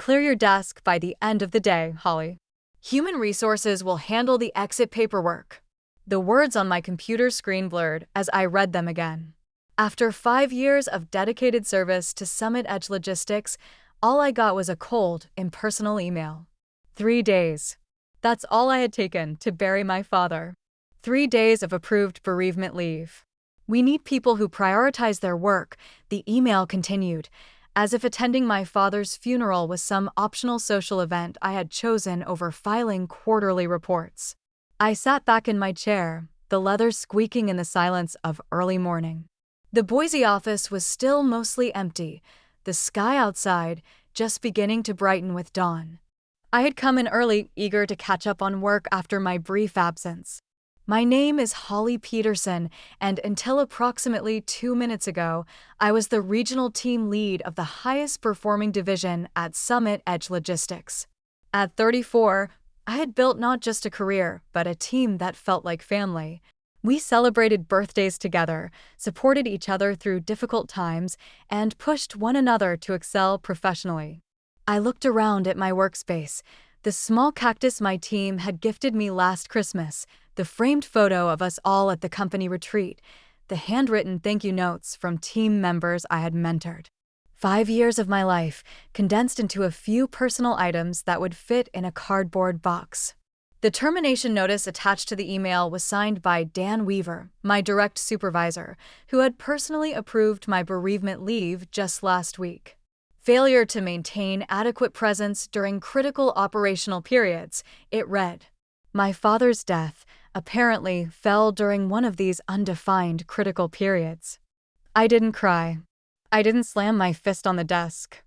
Clear your desk by the end of the day, Holly. Human resources will handle the exit paperwork. The words on my computer screen blurred as I read them again. After 5 years of dedicated service to Summit Edge Logistics, all I got was a cold, impersonal email. 3 days. That's all I had taken to bury my father. 3 days of approved bereavement leave. We need people who prioritize their work, the email continued, as if attending my father's funeral was some optional social event I had chosen over filing quarterly reports. I sat back in my chair, the leather squeaking in the silence of early morning. The Boise office was still mostly empty, the sky outside just beginning to brighten with dawn. I had come in early, eager to catch up on work after my brief absence. My name is Holly Peterson, and until approximately 2 minutes ago, I was the regional team lead of the highest performing division at Summit Edge Logistics. At 34, I had built not just a career, but a team that felt like family. We celebrated birthdays together, supported each other through difficult times, and pushed one another to excel professionally. I looked around at my workspace, the small cactus my team had gifted me last Christmas, the framed photo of us all at the company retreat, the handwritten thank you notes from team members I had mentored. 5 years of my life, condensed into a few personal items that would fit in a cardboard box. The termination notice attached to the email was signed by Dan Weaver, my direct supervisor, who had personally approved my bereavement leave just last week. Failure to maintain adequate presence during critical operational periods, it read. My father's death apparently fell during one of these undefined critical periods. I didn't cry. I didn't slam my fist on the desk.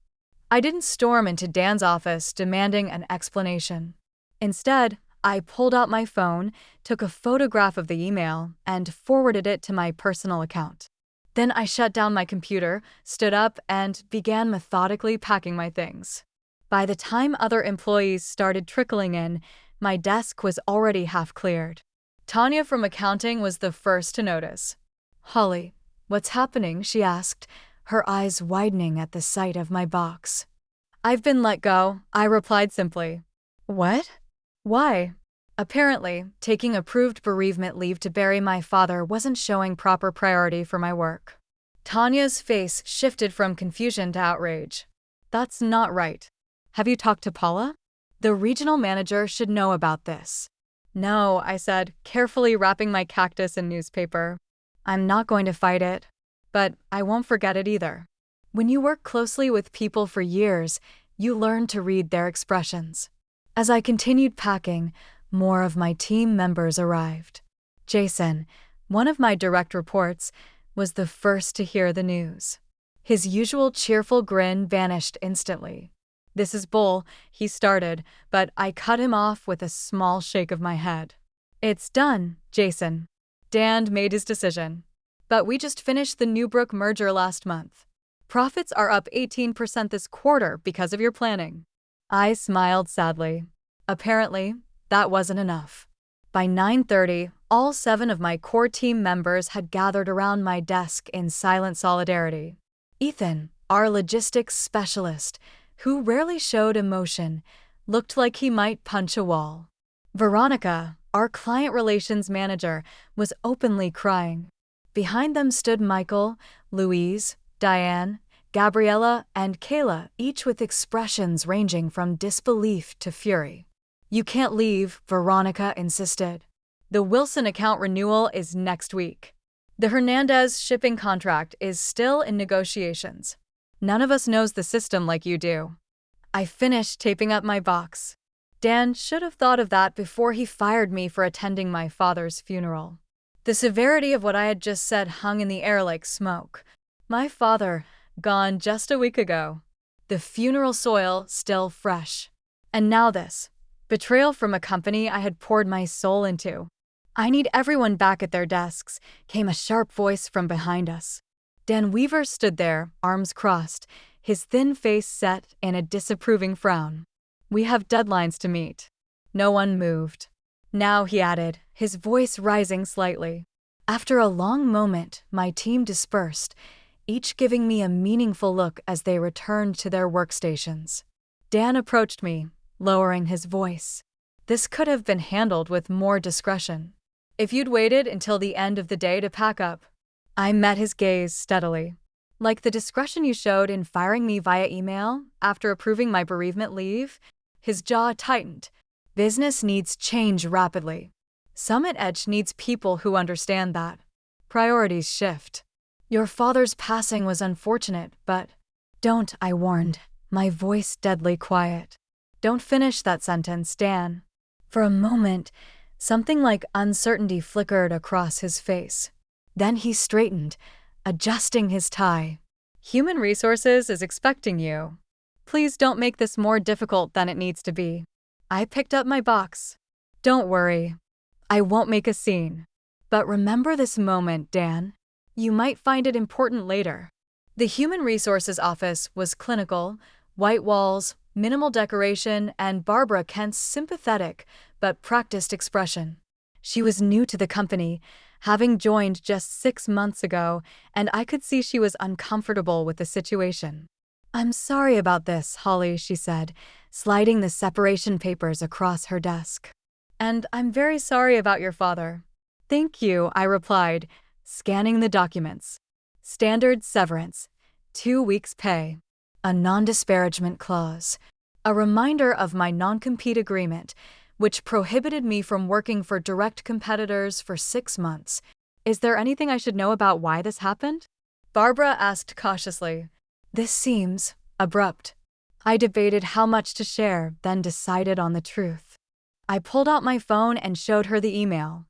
I didn't storm into Dan's office demanding an explanation. Instead, I pulled out my phone, took a photograph of the email, and forwarded it to my personal account. Then I shut down my computer, stood up, and began methodically packing my things. By the time other employees started trickling in, my desk was already half cleared. Tanya from accounting was the first to notice. Holly, what's happening? She asked, her eyes widening at the sight of my box. I've been let go, I replied simply. What? Why? Apparently, taking approved bereavement leave to bury my father wasn't showing proper priority for my work. Tanya's face shifted from confusion to outrage. That's not right. Have you talked to Paula? The regional manager should know about this. No, I said, carefully wrapping my cactus in newspaper. I'm not going to fight it. But I won't forget it either. When you work closely with people for years, you learn to read their expressions. As I continued packing, more of my team members arrived. Jason, one of my direct reports, was the first to hear the news. His usual cheerful grin vanished instantly. This is bull, he started, but I cut him off with a small shake of my head. It's done, Jason. Dan made his decision. But we just finished the Newbrook merger last month. Profits are up 18% this quarter because of your planning. I smiled sadly. Apparently, that wasn't enough. By 9:30, all 7 of my core team members had gathered around my desk in silent solidarity. Ethan, our logistics specialist, who rarely showed emotion, looked like he might punch a wall. Veronica, our client relations manager, was openly crying. Behind them stood Michael, Louise, Diane, Gabriella, and Kayla, each with expressions ranging from disbelief to fury. You can't leave, Veronica insisted. The Wilson account renewal is next week. The Hernandez shipping contract is still in negotiations. None of us knows the system like you do. I finished taping up my box. Dan should have thought of that before he fired me for attending my father's funeral. The severity of what I had just said hung in the air like smoke. My father, gone just a week ago. The funeral soil still fresh. And now this. Betrayal from a company I had poured my soul into. I need everyone back at their desks, came a sharp voice from behind us. Dan Weaver stood there, arms crossed, his thin face set in a disapproving frown. We have deadlines to meet. No one moved. Now, he added, his voice rising slightly. After a long moment, my team dispersed, each giving me a meaningful look as they returned to their workstations. Dan approached me, lowering his voice. This could have been handled with more discretion. If you'd waited until the end of the day to pack up. I met his gaze steadily. Like the discretion you showed in firing me via email after approving my bereavement leave, his jaw tightened. Business needs change rapidly. Summit Edge needs people who understand that. Priorities shift. Your father's passing was unfortunate, but don't, I warned, my voice deadly quiet. Don't finish that sentence, Dan. For a moment, something like uncertainty flickered across his face. Then he straightened, adjusting his tie. Human Resources is expecting you. Please don't make this more difficult than it needs to be. I picked up my box. Don't worry. I won't make a scene. But remember this moment, Dan. You might find it important later. The Human Resources office was clinical, white walls, minimal decoration, and Barbara Kent's sympathetic but practiced expression. She was new to the company, having joined just 6 months ago, and I could see she was uncomfortable with the situation. I'm sorry about this, Holly, she said, sliding the separation papers across her desk. And I'm very sorry about your father. Thank you, I replied, scanning the documents. Standard severance, 2 weeks' pay, a non-disparagement clause, a reminder of my non-compete agreement, which prohibited me from working for direct competitors for 6 months. Is there anything I should know about why this happened? Barbara asked cautiously. This seems abrupt. I debated how much to share, then decided on the truth. I pulled out my phone and showed her the email.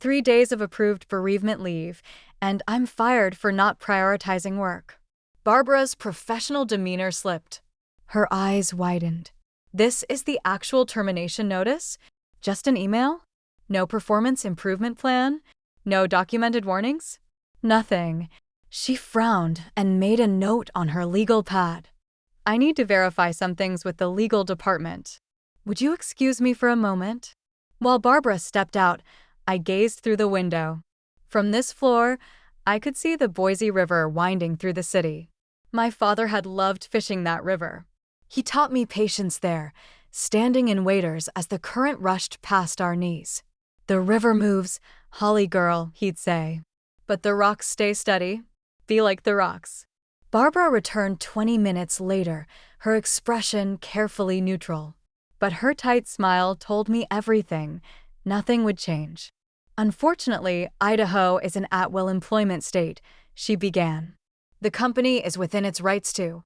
3 days of approved bereavement leave, and I'm fired for not prioritizing work. Barbara's professional demeanor slipped. Her eyes widened. This is the actual termination notice? Just an email? No performance improvement plan? No documented warnings? Nothing. She frowned and made a note on her legal pad. I need to verify some things with the legal department. Would you excuse me for a moment? While Barbara stepped out, I gazed through the window. From this floor, I could see the Boise River winding through the city. My father had loved fishing that river. He taught me patience there, standing in waders as the current rushed past our knees. The river moves, Holly girl, he'd say. But the rocks stay steady. Be like the rocks. Barbara returned 20 minutes later, her expression carefully neutral. But her tight smile told me everything. Nothing would change. Unfortunately, Idaho is an at-will employment state, she began. The company is within its rights to.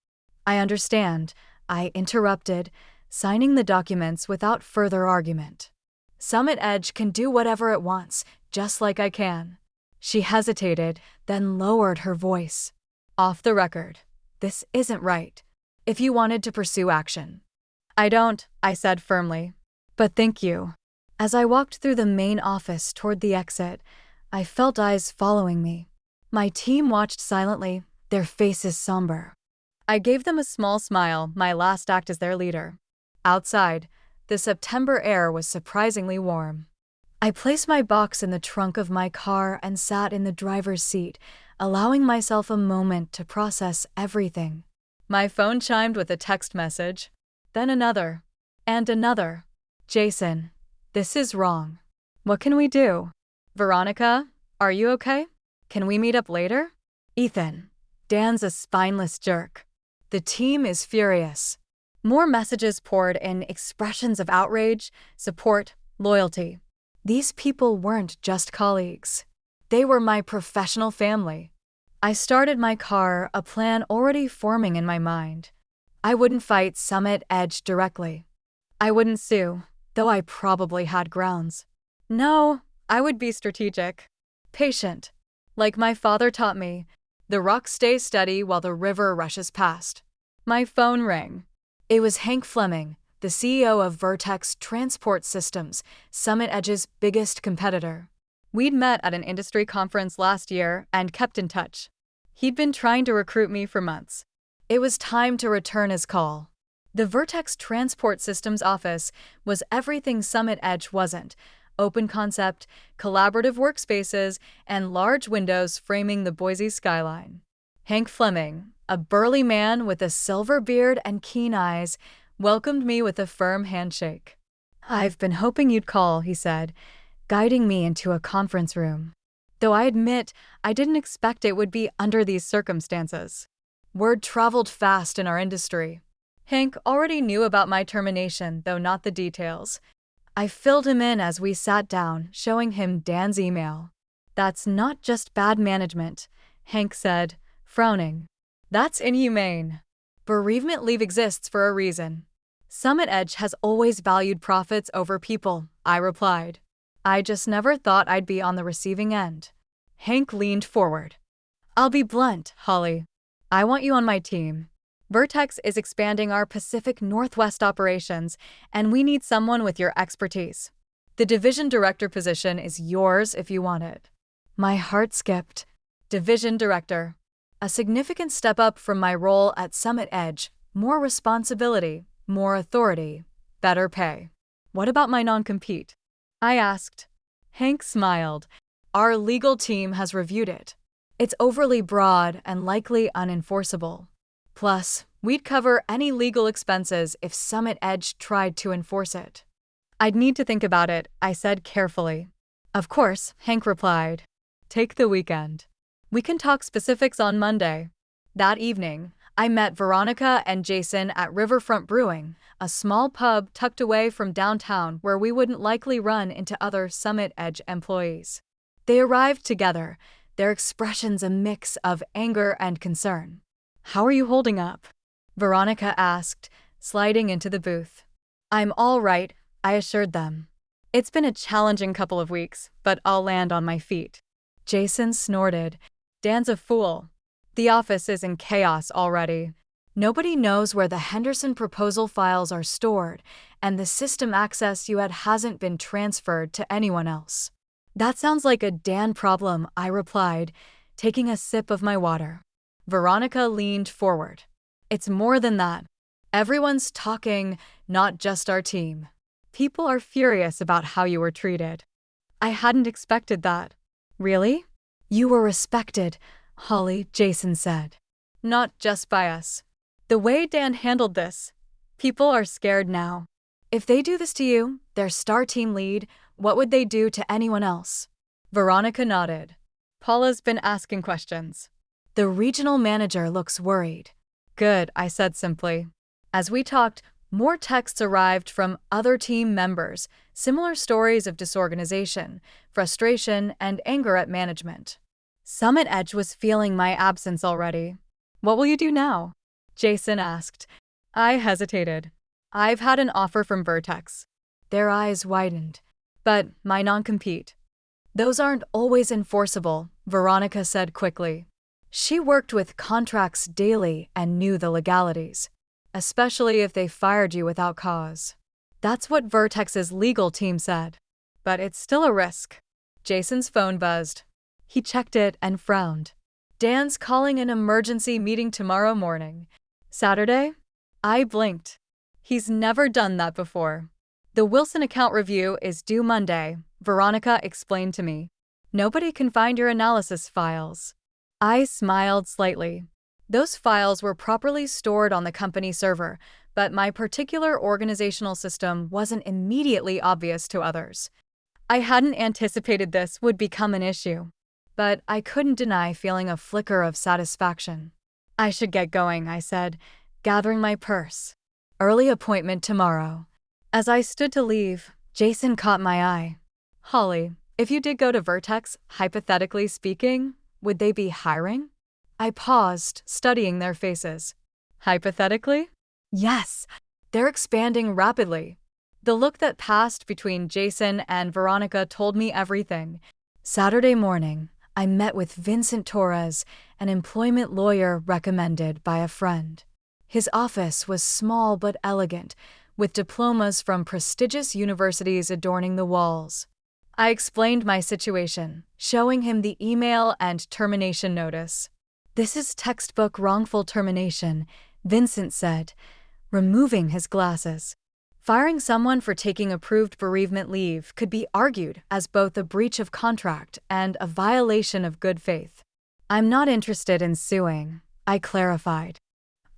I understand, I interrupted, signing the documents without further argument. Summit Edge can do whatever it wants, just like I can. She hesitated, then lowered her voice. Off the record, this isn't right. If you wanted to pursue action. I don't, I said firmly. But thank you. As I walked through the main office toward the exit, I felt eyes following me. My team watched silently, their faces somber. I gave them a small smile, my last act as their leader. Outside, the September air was surprisingly warm. I placed my box in the trunk of my car and sat in the driver's seat, allowing myself a moment to process everything. My phone chimed with a text message, then another, and another. Jason, this is wrong. What can we do? Veronica, are you okay? Can we meet up later? Ethan, Dan's a spineless jerk. The team is furious. More messages poured in, expressions of outrage, support, loyalty. These people weren't just colleagues. They were my professional family. I started my car, a plan already forming in my mind. I wouldn't fight Summit Edge directly. I wouldn't sue, though I probably had grounds. No, I would be strategic. Patient. Like my father taught me, the rocks stay steady while the river rushes past. My phone rang. It was Hank Fleming, the CEO of Vertex Transport Systems, Summit Edge's biggest competitor. We'd met at an industry conference last year and kept in touch. He'd been trying to recruit me for months. It was time to return his call. The Vertex Transport Systems office was everything Summit Edge wasn't: open concept, collaborative workspaces, and large windows framing the Boise skyline. Hank Fleming, a burly man with a silver beard and keen eyes, welcomed me with a firm handshake. "I've been hoping you'd call," he said, guiding me into a conference room. Though I admit I didn't expect it would be under these circumstances. Word traveled fast in our industry. Hank already knew about my termination, though not the details. I filled him in as we sat down, showing him Dan's email. "That's not just bad management," Hank said, frowning. "That's inhumane. Bereavement leave exists for a reason." "Summit Edge has always valued profits over people," I replied. "I just never thought I'd be on the receiving end." Hank leaned forward. "I'll be blunt, Holly. I want you on my team. Vertex is expanding our Pacific Northwest operations, and we need someone with your expertise. The division director position is yours if you want it." My heart skipped. Division director. A significant step up from my role at Summit Edge. More responsibility, more authority, better pay. "What about my non-compete?" I asked. Hank smiled. "Our legal team has reviewed it. It's overly broad and likely unenforceable. Plus, we'd cover any legal expenses if Summit Edge tried to enforce it." "I'd need to think about it," I said carefully. "Of course," Hank replied. "Take the weekend. We can talk specifics on Monday." That evening, I met Veronica and Jason at Riverfront Brewing, a small pub tucked away from downtown where we wouldn't likely run into other Summit Edge employees. They arrived together, their expressions a mix of anger and concern. "How are you holding up?" Veronica asked, sliding into the booth. "I'm all right," I assured them. "It's been a challenging couple of weeks, but I'll land on my feet." Jason snorted. "Dan's a fool. The office is in chaos already. Nobody knows where the Henderson proposal files are stored, and the system access you had hasn't been transferred to anyone else." "That sounds like a Dan problem," I replied, taking a sip of my water. Veronica leaned forward. "It's more than that. Everyone's talking, not just our team. People are furious about how you were treated." I hadn't expected that. "Really?" "You were respected, Holly," Jason said. "Not just by us. The way Dan handled this. People are scared now. If they do this to you, their star team lead, what would they do to anyone else?" Veronica nodded. "Paula's been asking questions." "The regional manager looks worried." "Good," I said simply. As we talked, more texts arrived from other team members, similar stories of disorganization, frustration, and anger at management. Summit Edge was feeling my absence already. "What will you do now?" Jason asked. I hesitated. "I've had an offer from Vertex." Their eyes widened. "But my non-compete." "Those aren't always enforceable," Veronica said quickly. She worked with contracts daily and knew the legalities, especially if they fired you without cause. That's what Vertex's legal team said. "But it's still a risk." Jason's phone buzzed. He checked it and frowned. "Dan's calling an emergency meeting tomorrow morning." "Saturday?" I blinked. He's never done that before. "The Wilson account review is due Monday," Veronica explained to me. "Nobody can find your analysis files." I smiled slightly. Those files were properly stored on the company server, but my particular organizational system wasn't immediately obvious to others. I hadn't anticipated this would become an issue, but I couldn't deny feeling a flicker of satisfaction. "I should get going," I said, gathering my purse. "Early appointment tomorrow." As I stood to leave, Jason caught my eye. "Holly, if you did go to Vertex, hypothetically speaking, would they be hiring?" I paused, studying their faces. "Hypothetically?" "Yes, they're expanding rapidly." The look that passed between Jason and Veronica told me everything. Saturday morning, I met with Vincent Torres, an employment lawyer recommended by a friend. His office was small but elegant, with diplomas from prestigious universities adorning the walls. I explained my situation, showing him the email and termination notice. "This is textbook wrongful termination," Vincent said, removing his glasses. Firing someone for taking approved bereavement leave could be argued as both a breach of contract and a violation of good faith. "I'm not interested in suing," I clarified.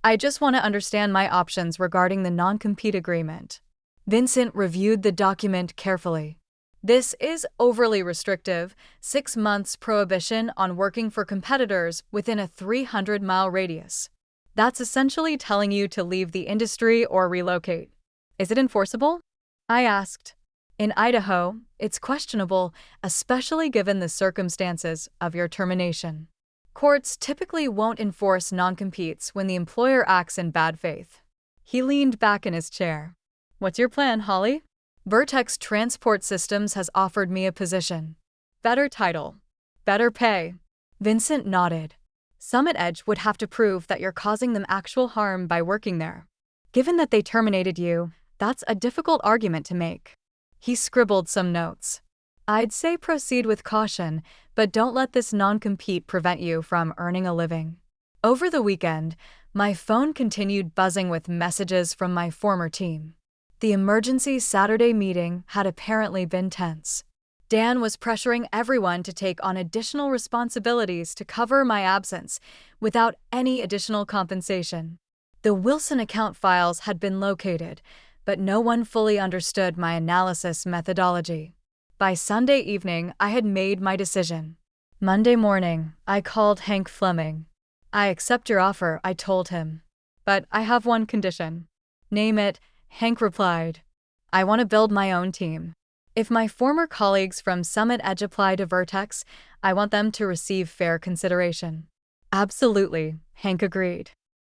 I just want to understand my options regarding the non-compete agreement. Vincent reviewed the document carefully. This is overly restrictive, 6 months prohibition on working for competitors within a 300-mile radius. That's essentially telling you to leave the industry or relocate. Is it enforceable? I asked. In Idaho, it's questionable, especially given the circumstances of your termination. Courts typically won't enforce non-competes when the employer acts in bad faith. He leaned back in his chair. What's your plan, Holly? Vertex Transport Systems has offered me a position. Better title. Better pay. Vincent nodded. Summit Edge would have to prove that you're causing them actual harm by working there. Given that they terminated you, that's a difficult argument to make. He scribbled some notes. I'd say proceed with caution, but don't let this non-compete prevent you from earning a living. Over the weekend, my phone continued buzzing with messages from my former team. The emergency Saturday meeting had apparently been tense. Dan was pressuring everyone to take on additional responsibilities to cover my absence without any additional compensation. The Wilson account files had been located, but no one fully understood my analysis methodology. By Sunday evening, I had made my decision. Monday morning, I called Hank Fleming. I accept your offer, I told him. But I have one condition. Name it, Hank replied. I want to build my own team. If my former colleagues from Summit Edge apply to Vertex, I want them to receive fair consideration. Absolutely, Hank agreed.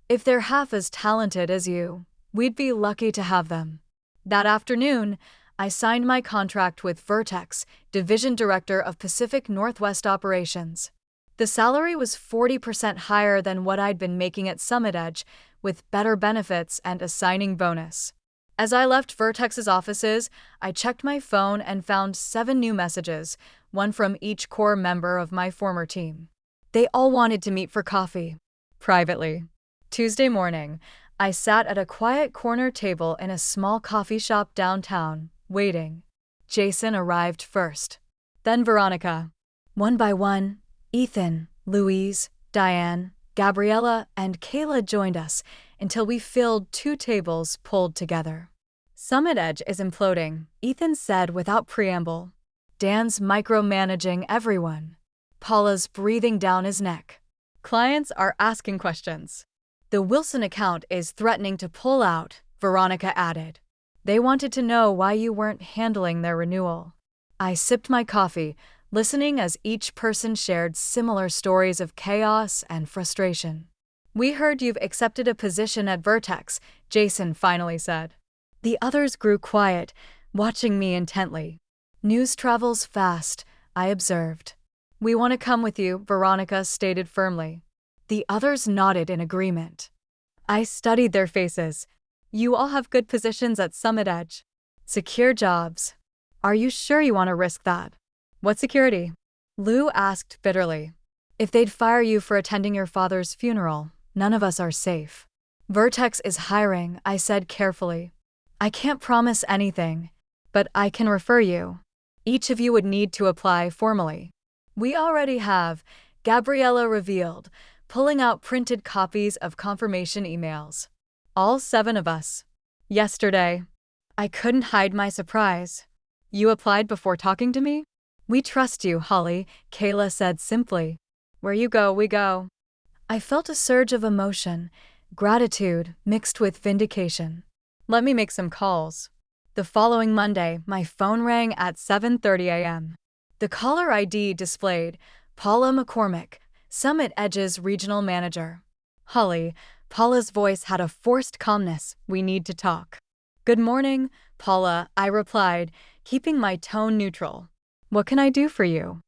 If they're half as talented as you, we'd be lucky to have them. That afternoon, I signed my contract with Vertex, Division Director of Pacific Northwest Operations. The salary was 40% higher than what I'd been making at Summit Edge, with better benefits and a signing bonus. As I left Vertex's offices, I checked my phone and found 7 new messages, one from each core member of my former team. They all wanted to meet for coffee. Privately. Tuesday morning, I sat at a quiet corner table in a small coffee shop downtown, waiting. Jason arrived first. Then Veronica. One by one, Ethan, Louise, Diane, Gabriella, and Kayla joined us until we filled 2 tables pulled together. Summit Edge is imploding, Ethan said without preamble. Dan's micromanaging everyone. Paula's breathing down his neck. Clients are asking questions. The Wilson account is threatening to pull out, Veronica added. They wanted to know why you weren't handling their renewal. I sipped my coffee, listening as each person shared similar stories of chaos and frustration. We heard you've accepted a position at Vertex, Jason finally said. The others grew quiet, watching me intently. News travels fast, I observed. We want to come with you, Veronica stated firmly. The others nodded in agreement. I studied their faces. You all have good positions at Summit Edge. Secure jobs. Are you sure you want to risk that? What security? Lou asked bitterly. If they'd fire you for attending your father's funeral, none of us are safe. Vertex is hiring, I said carefully. I can't promise anything, but I can refer you. Each of you would need to apply formally. We already have, Gabriella revealed, pulling out printed copies of confirmation emails. All 7 of us. Yesterday. I couldn't hide my surprise. You applied before talking to me? We trust you, Holly, Kayla said simply. Where you go, we go. I felt a surge of emotion, gratitude mixed with vindication. Let me make some calls. The following Monday, my phone rang at 7:30 a.m. The caller ID displayed Paula McCormick, Summit Edge's regional manager. Holly, Paula's voice had a forced calmness. We need to talk. Good morning, Paula, I replied, keeping my tone neutral. What can I do for you?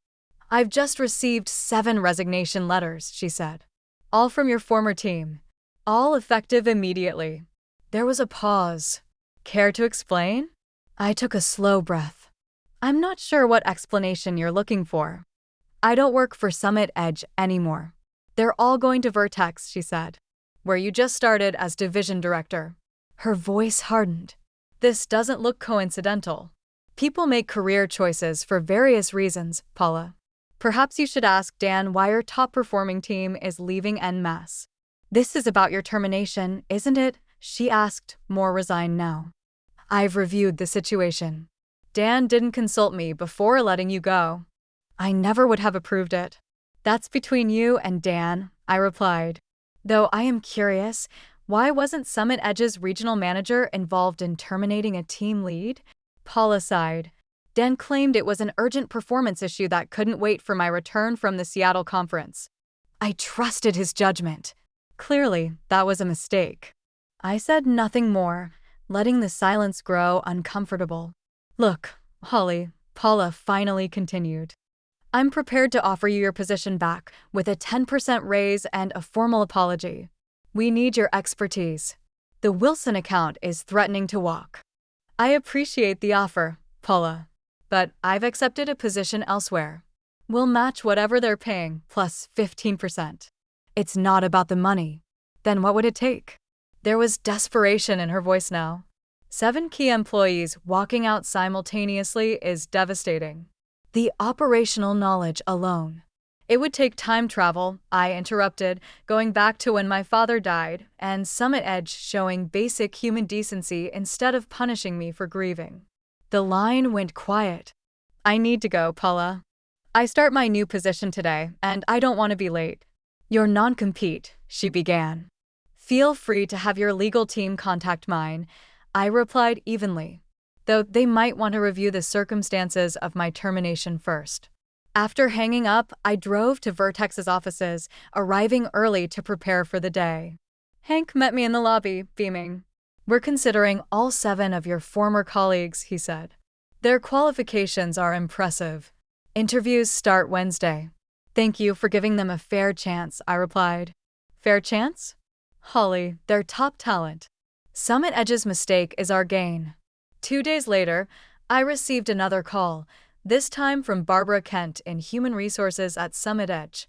I've just received 7 resignation letters, she said. All from your former team. All effective immediately. There was a pause. Care to explain? I took a slow breath. I'm not sure what explanation you're looking for. I don't work for Summit Edge anymore. They're all going to Vertex, she said. Where you just started as division director. Her voice hardened. This doesn't look coincidental. People make career choices for various reasons, Paula. Perhaps you should ask Dan why your top-performing team is leaving en masse. This is about your termination, isn't it? She asked, more resigned now. I've reviewed the situation. Dan didn't consult me before letting you go. I never would have approved it. That's between you and Dan, I replied. Though I am curious, why wasn't Summit Edge's regional manager involved in terminating a team lead? Paula sighed. Dan claimed it was an urgent performance issue that couldn't wait for my return from the Seattle conference. I trusted his judgment. Clearly, that was a mistake. I said nothing more, letting the silence grow uncomfortable. Look, Holly, Paula finally continued. I'm prepared to offer you your position back with a 10% raise and a formal apology. We need your expertise. The Wilson account is threatening to walk. I appreciate the offer, Paula, but I've accepted a position elsewhere. We'll match whatever they're paying, plus 15%. It's not about the money. Then what would it take? There was desperation in her voice now. 7 key employees walking out simultaneously is devastating. The operational knowledge alone. It would take time travel, I interrupted, going back to when my father died, and Summit Edge showing basic human decency instead of punishing me for grieving. The line went quiet. I need to go, Paula. I start my new position today, and I don't want to be late. Your non-compete, she began. Feel free to have your legal team contact mine, I replied evenly, though they might want to review the circumstances of my termination first. After hanging up, I drove to Vertex's offices, arriving early to prepare for the day. Hank met me in the lobby, beaming. We're considering all 7 of your former colleagues, he said. Their qualifications are impressive. Interviews start Wednesday. Thank you for giving them a fair chance, I replied. Fair chance? Holly, they're top talent. Summit Edge's mistake is our gain. 2 days later, I received another call, this time from Barbara Kent in Human Resources at Summit Edge.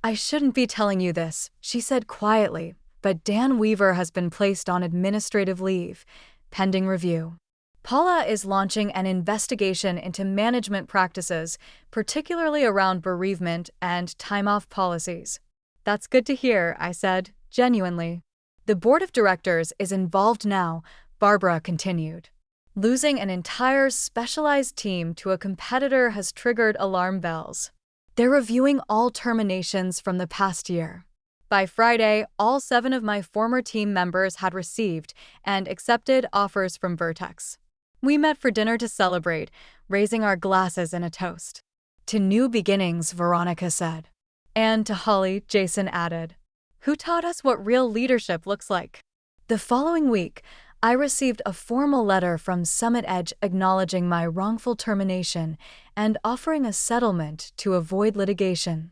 I shouldn't be telling you this, she said quietly, but Dan Weaver has been placed on administrative leave, pending review. Paula is launching an investigation into management practices, particularly around bereavement and time-off policies. That's good to hear, I said, genuinely. The board of directors is involved now, Barbara continued. Losing an entire specialized team to a competitor has triggered alarm bells. They're reviewing all terminations from the past year. By Friday, all 7 of my former team members had received and accepted offers from Vertex. We met for dinner to celebrate, raising our glasses in a toast. To new beginnings, Veronica said. And to Holly, Jason added. Who taught us what real leadership looks like? The following week, I received a formal letter from Summit Edge acknowledging my wrongful termination and offering a settlement to avoid litigation.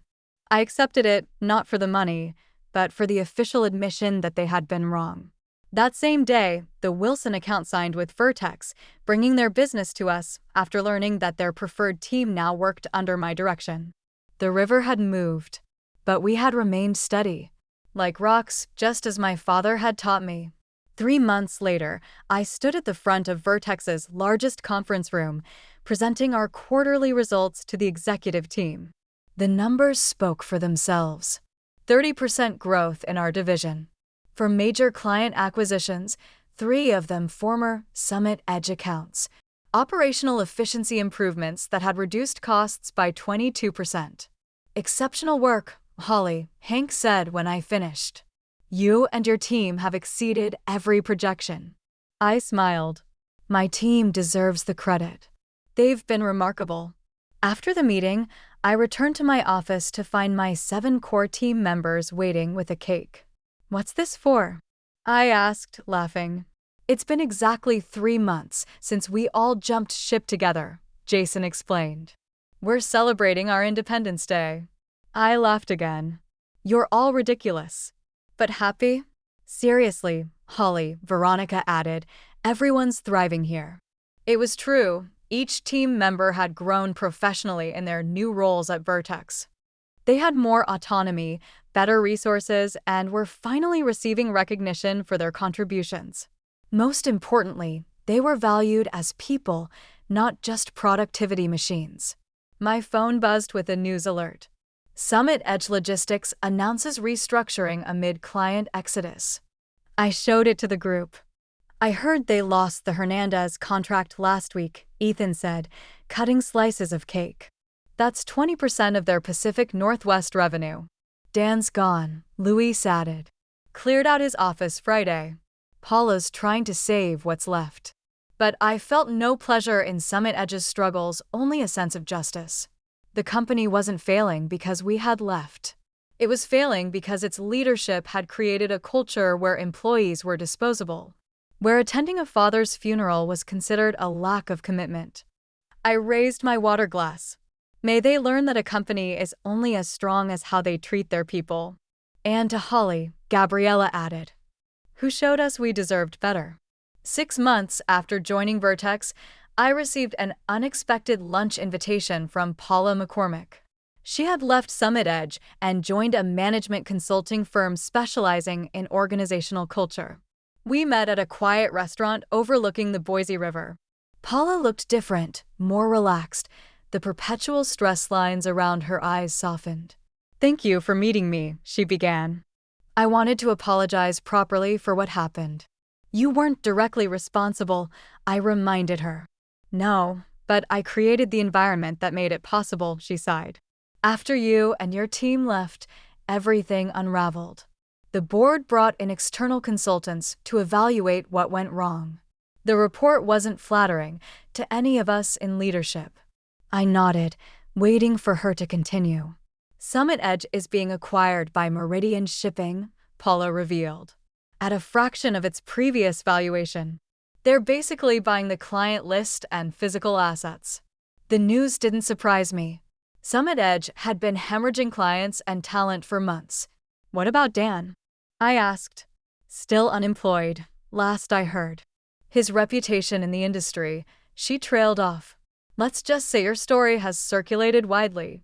I accepted it, not for the money, but for the official admission that they had been wrong. That same day, the Wilson account signed with Vertex, bringing their business to us after learning that their preferred team now worked under my direction. The river had moved, but we had remained steady, like rocks, just as my father had taught me. 3 months later, I stood at the front of Vertex's largest conference room, presenting our quarterly results to the executive team. The numbers spoke for themselves. 30% growth in our division. For major client acquisitions, 3 of them former Summit Edge accounts. Operational efficiency improvements that had reduced costs by 22%. Exceptional work, Holly, Hank said when I finished. You and your team have exceeded every projection. I smiled. My team deserves the credit. They've been remarkable. After the meeting, I returned to my office to find my 7 core team members waiting with a cake. What's this for? I asked, laughing. It's been exactly 3 months since we all jumped ship together, Jason explained. We're celebrating our Independence Day. I laughed again. You're all ridiculous. But happy? Seriously, Holly, Veronica added, everyone's thriving here. It was true. Each team member had grown professionally in their new roles at Vertex. They had more autonomy, better resources, and were finally receiving recognition for their contributions. Most importantly, they were valued as people, not just productivity machines. My phone buzzed with a news alert. Summit Edge Logistics announces restructuring amid client exodus. I showed it to the group. I heard they lost the Hernandez contract last week, Ethan said, cutting slices of cake. That's 20% of their Pacific Northwest revenue. Dan's gone, Luis added. Cleared out his office Friday. Paula's trying to save what's left. But I felt no pleasure in Summit Edge's struggles, only a sense of justice. The company wasn't failing because we had left. It was failing because its leadership had created a culture where employees were disposable, where attending a father's funeral was considered a lack of commitment. I raised my water glass. May they learn that a company is only as strong as how they treat their people. And to Holly, Gabriella added, who showed us we deserved better. 6 months after joining Vertex, I received an unexpected lunch invitation from Paula McCormick. She had left Summit Edge and joined a management consulting firm specializing in organizational culture. We met at a quiet restaurant overlooking the Boise River. Paula looked different, more relaxed. The perpetual stress lines around her eyes softened. Thank you for meeting me, she began. I wanted to apologize properly for what happened. You weren't directly responsible, I reminded her. No, but I created the environment that made it possible, she sighed. After you and your team left, everything unraveled. The board brought in external consultants to evaluate what went wrong. The report wasn't flattering to any of us in leadership. I nodded, waiting for her to continue. Summit Edge is being acquired by Meridian Shipping, Paula revealed, at a fraction of its previous valuation. They're basically buying the client list and physical assets. The news didn't surprise me. Summit Edge had been hemorrhaging clients and talent for months. What about Dan? I asked. Still unemployed, last I heard. His reputation in the industry, she trailed off. Let's just say your story has circulated widely.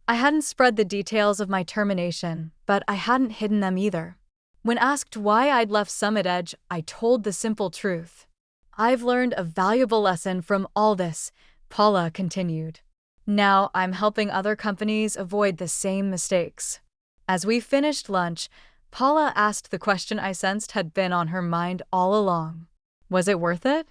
I hadn't spread the details of my termination, but I hadn't hidden them either. When asked why I'd left Summit Edge, I told the simple truth. I've learned a valuable lesson from all this, Paula continued. Now I'm helping other companies avoid the same mistakes. As we finished lunch, Paula asked the question I sensed had been on her mind all along. Was it worth it?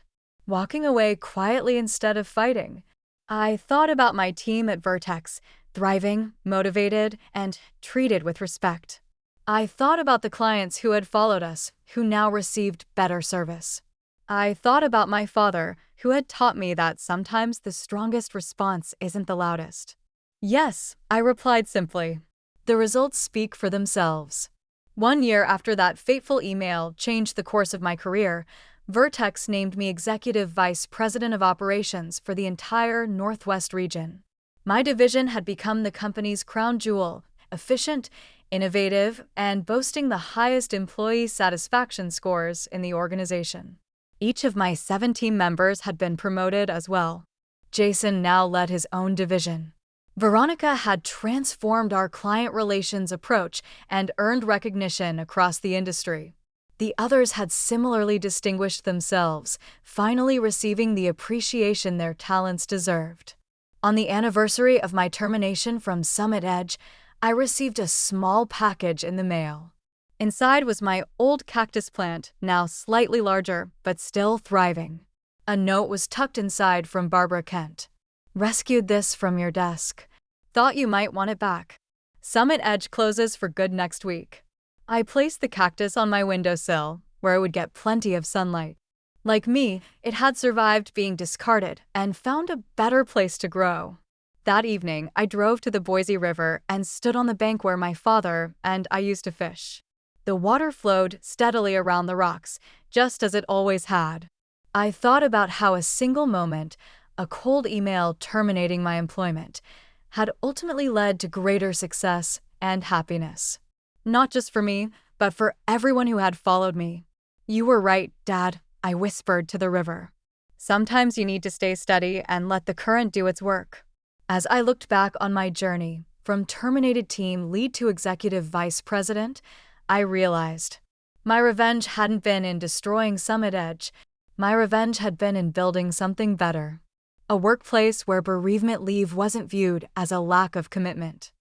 Walking away quietly instead of fighting. I thought about my team at Vertex, thriving, motivated, and treated with respect. I thought about the clients who had followed us, who now received better service. I thought about my father, who had taught me that sometimes the strongest response isn't the loudest. Yes, I replied simply. The results speak for themselves. 1 year after that fateful email changed the course of my career, Vertex named me Executive Vice President of Operations for the entire Northwest region. My division had become the company's crown jewel, efficient, innovative, and boasting the highest employee satisfaction scores in the organization. Each of my 7 team members had been promoted as well. Jason now led his own division. Veronica had transformed our client relations approach and earned recognition across the industry. The others had similarly distinguished themselves, finally receiving the appreciation their talents deserved. On the anniversary of my termination from Summit Edge, I received a small package in the mail. Inside was my old cactus plant, now slightly larger, but still thriving. A note was tucked inside from Barbara Kent. Rescued this from your desk. Thought you might want it back. Summit Edge closes for good next week. I placed the cactus on my windowsill, where it would get plenty of sunlight. Like me, it had survived being discarded and found a better place to grow. That evening, I drove to the Boise River and stood on the bank where my father and I used to fish. The water flowed steadily around the rocks, just as it always had. I thought about how a single moment, a cold email terminating my employment, had ultimately led to greater success and happiness. Not just for me, but for everyone who had followed me. You were right, Dad, I whispered to the river. Sometimes you need to stay steady and let the current do its work. As I looked back on my journey, from terminated team lead to executive vice president, I realized my revenge hadn't been in destroying Summit Edge. My revenge had been in building something better. A workplace where bereavement leave wasn't viewed as a lack of commitment,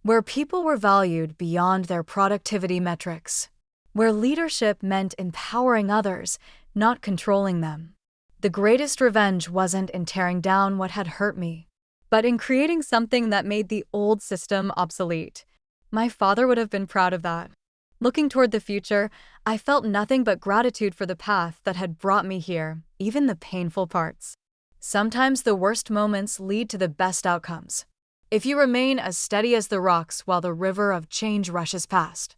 where people were valued beyond their productivity metrics, where leadership meant empowering others, not controlling them. The greatest revenge wasn't in tearing down what had hurt me, but in creating something that made the old system obsolete. My father would have been proud of that. Looking toward the future, I felt nothing but gratitude for the path that had brought me here, even the painful parts. Sometimes the worst moments lead to the best outcomes, if you remain as steady as the rocks while the river of change rushes past.